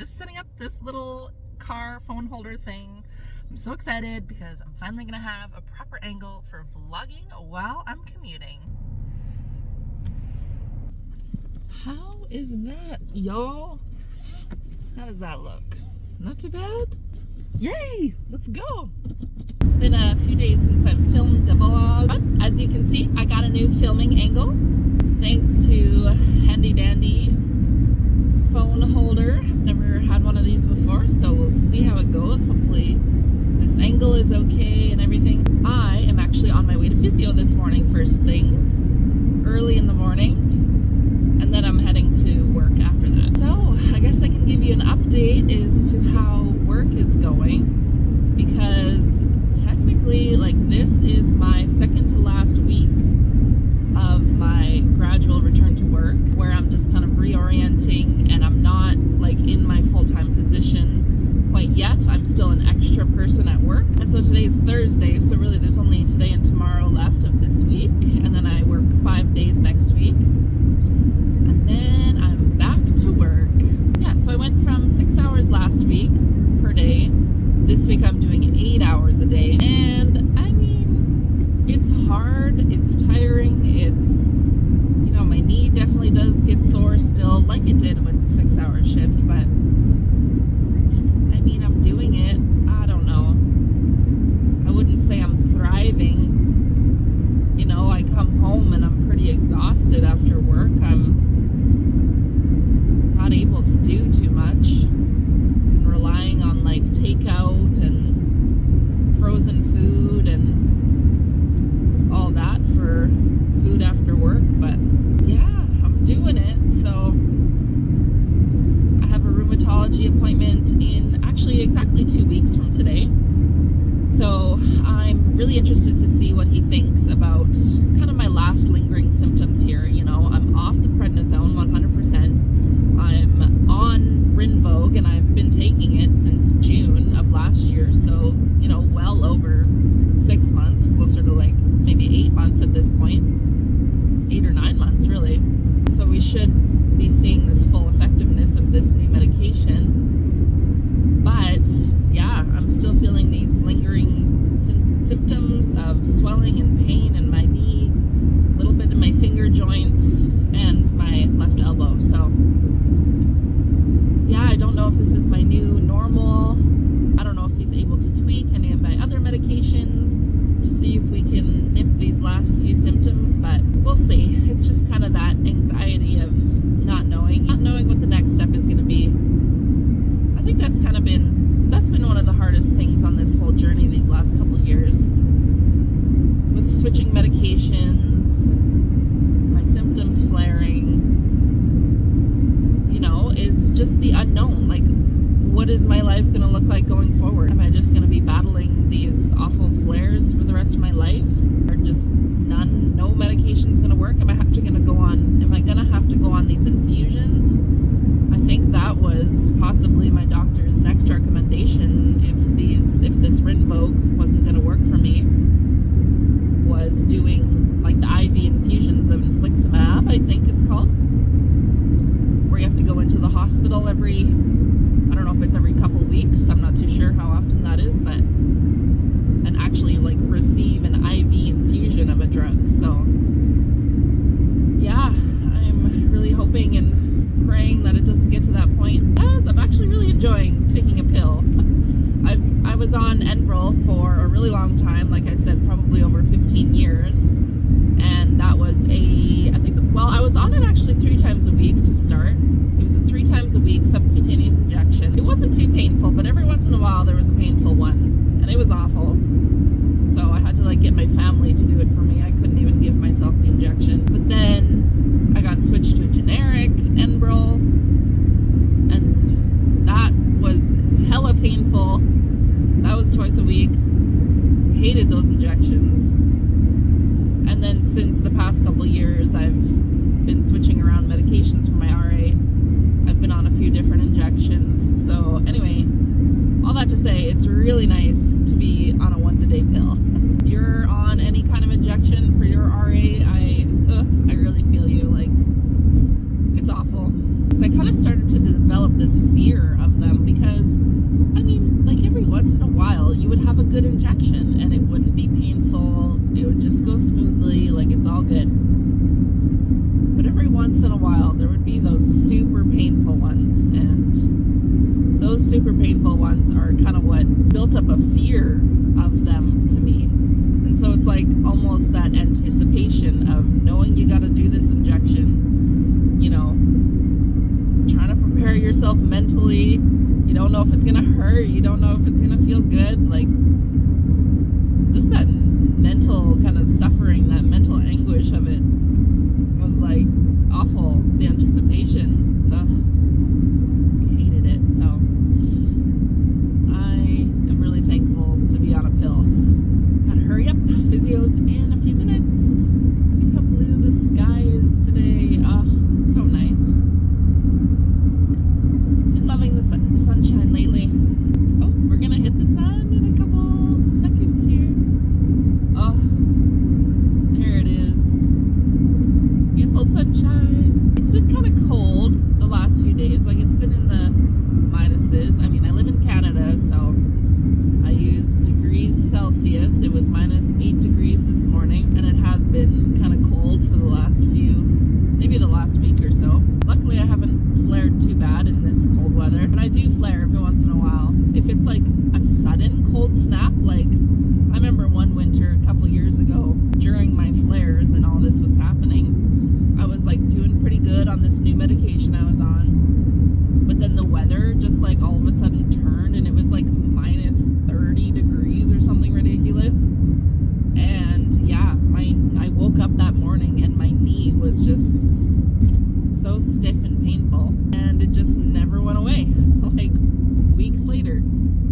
just setting up this little car phone holder thing. I'm so excited because I'm finally gonna have a proper angle for vlogging while I'm commuting. How is that, y'all? How does that look? Not too bad? Yay! Let's go! It's been a few days since I've filmed a vlog, but as you can see, I got a new filming angle thanks to handy dandy phone holder. I've never had one of these before, so we'll see how it goes. Hopefully this angle is okay and everything. I am actually on my way to physio this morning, first thing, early in the morning, and then I'm heading to work after that. So I guess I can give you an update as to how work is going, because technically, like, this is my second to last week of my gradual return to work, where I'm just kind of reorienting and I'm not like in my full-time position quite yet. I'm still an extra person at work. And so today's Thursday, so really there's only today and tomorrow left of this week, and then I work 5 days next week, and then I'm back to work. Yeah, so I went from 6 hours last week per day. This week I'm doing 8 hours a day, and I mean, it's hard, it's tiring, it's, you know, my knee definitely does get sore still, like it did with the 6-hour shift, but I mean, I'm doing it. I don't know. I wouldn't say I'm thriving. You know, I come home and I'm pretty exhausted after work. I'm not able to do too much. I'm relying on like takeout and frozen food and all that for food after work, but yeah, I'm doing it. So I have a rheumatology appointment in actually exactly 2 weeks from today. So I'm really interested to see what he thinks about kind of my last lingering symptoms here. You know, I'm off the prednisone 100%. I'm on Rinvoq, and I've been taking it since June of last year. So, you know, well over 6 months, closer to like maybe 8 months at this point. 8 or 9 months, really. So we should be seeing this full effectiveness of this new medication. But yeah, I'm still feeling these lingering symptoms of swelling and pain in my knee, a little bit in my finger joints, and my left elbow. So yeah, I don't know if this is my new normal. I don't know if he's able to tweak any of my other medications to see if we can nip these last few symptoms, but we'll see. It's just kind of that anxiety of not knowing what the next step is going to be. I think that's been one of the hardest things on this whole journey these last couple of years. With switching medications, my symptoms flaring, you know, is just the unknown. Like, what is my life going to look like going forward? Am I just going to be battling these awful flares for the rest of my life? Or just no medication's going to work? Am I going to have to go on these infusions? I think that was possibly my doctor's next recommendation if this Rinvoq wasn't going to work for me, was doing like the IV infusions of infliximab, I think it's called, where you have to go into the hospital every, I don't know if it's every couple weeks, I'm not too sure how often that is, but, and actually like receive an IV infusion of a drug. So yeah, I'm really hoping and praying that it doesn't get to that point, as I'm actually really enjoying taking a pill. I was on Enbrel for a really long time, like I said, probably over 15 years, and that was I was on it actually 3 times a week to start. It was a 3 times a week subcutaneous injection. It wasn't too painful, but every once in a while there was a painful one, and it was awful. So I had to like get my family to do it for me. I couldn't even give myself the injection. But then I got switched to a generic Enbrel, and that was hella painful. That was twice a week. Hated those injections. And then since the past couple years, I've been switching around medications for my RA. I've been on a few different injections. So anyway, all that to say, it's really nice to be on I kind of started to develop this fear of them because, I mean, like every once in a while you would have a good injection and it wouldn't be painful. It would just go smoothly, like it's all good. But every once in a while there would be those super painful ones, and those super painful ones are kind of what built up a fear of them to me. And so it's like almost that anticipation of knowing you got to do this injection, you know, trying to prepare yourself mentally. You don't know if it's going to hurt. You don't know if it's going to feel good. Like, just that mental kind of suffering, that mental anguish of it was like awful. The anticipation. Ugh. I hated it. So I am really thankful to be on a pill. Gotta hurry up. Physio's in a few minutes. Look how blue the sky is today. Oh, it's so nice. Been loving the sunshine lately. Oh, we're gonna hit the sun in a couple seconds here. Oh, there it is. Beautiful sunshine. It's been kind of cold the last few days. Like, it's been in the minuses. I mean, I live in Canada, so I use degrees Celsius. It was -8 degrees this morning, and it has been kind of cold for the last maybe the last week or so. Luckily, I haven't flared too bad in this cold weather, but I do flare every once in a while. If it's like a sudden cold snap, like I remember one winter a couple years ago during my flares and all this was happening, I was like doing pretty good on this new medication I was on, but then the weather just like all of a sudden turned and it was like -30 degrees or something ridiculous. And yeah, I woke up that morning and my knee was just so stiff and painful, and it just never went away, like weeks later.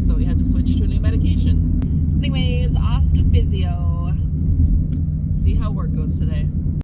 So we had to switch to a new medication. Anyways, off to physio.